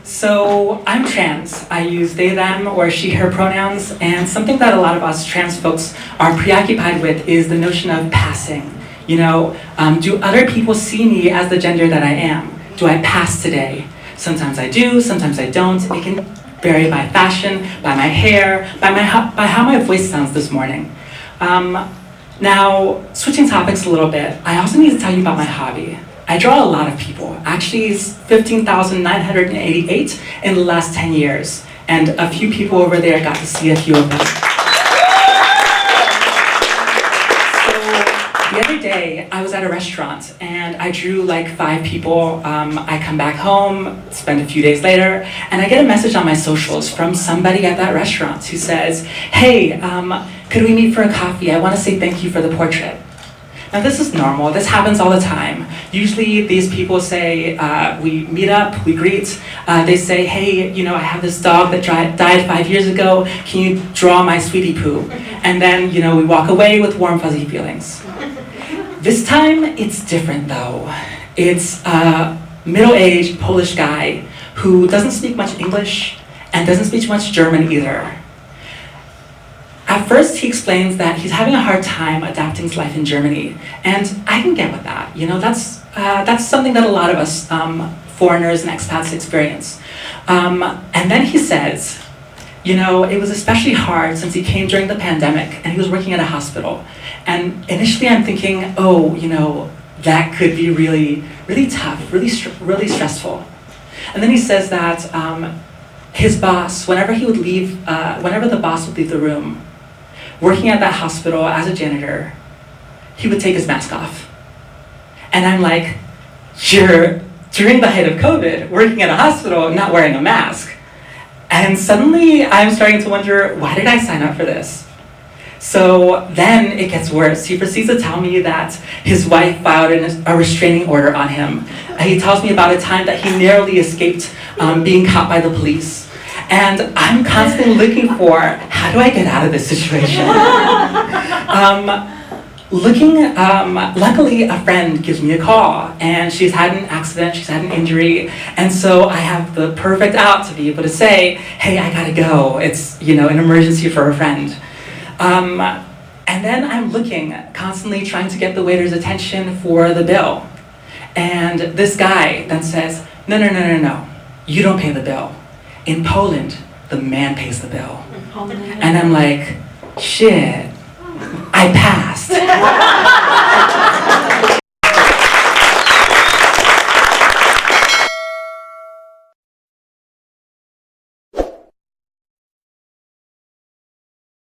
So I'm trans. I use they, them, or she, her pronouns, and something that a lot of us trans folks are preoccupied with is the notion of passing. Do other people see me as the gender that I am? Do I pass today? Sometimes I do, sometimes I don't. It can vary by fashion, by my hair, by how my voice sounds this morning. Now, switching topics a little bit, I also need to tell you about my hobby. I draw a lot of people. Actually, it's 15,988 in the last 10 years. And a few people over there got to see a few of them. The other day, I was at a restaurant and I drew like 5 people. I come back home, spend a few days later, and I get a message on my socials from somebody at that restaurant who says, hey, could we meet for a coffee? I want to say thank you for the portrait. Now this is normal, this happens all the time. Usually these people say, we meet up, we greet, they say, hey, I have this dog that died 5 years ago, can you draw my sweetie poo? And then, we walk away with warm fuzzy feelings. This time, it's different though. It's a middle-aged Polish guy who doesn't speak much English and doesn't speak much German either. At first, he explains that he's having a hard time adapting to life in Germany, and I can get with that. That's something that a lot of us foreigners and expats experience. And then he says, it was especially hard since he came during the pandemic and he was working at a hospital. And initially I'm thinking, that could be really, really tough, really stressful. And then he says that his boss, whenever the boss would leave the room, working at that hospital as a janitor, he would take his mask off. And I'm like, you're, during the height of COVID, working at a hospital, not wearing a mask. And suddenly I'm starting to wonder, why did I sign up for this? So then it gets worse. He proceeds to tell me that his wife filed a restraining order on him. He tells me about a time that he narrowly escaped being caught by the police. And I'm constantly looking for, how do I get out of this situation? Luckily a friend gives me a call and she's had an accident, she's had an injury, and so I have the perfect out to be able to say, hey, I gotta go. It's, an emergency for a friend. And then I'm looking, constantly trying to get the waiter's attention for the bill. And this guy then says, no, you don't pay the bill. In Poland, the man pays the bill. And I'm like, shit, I passed.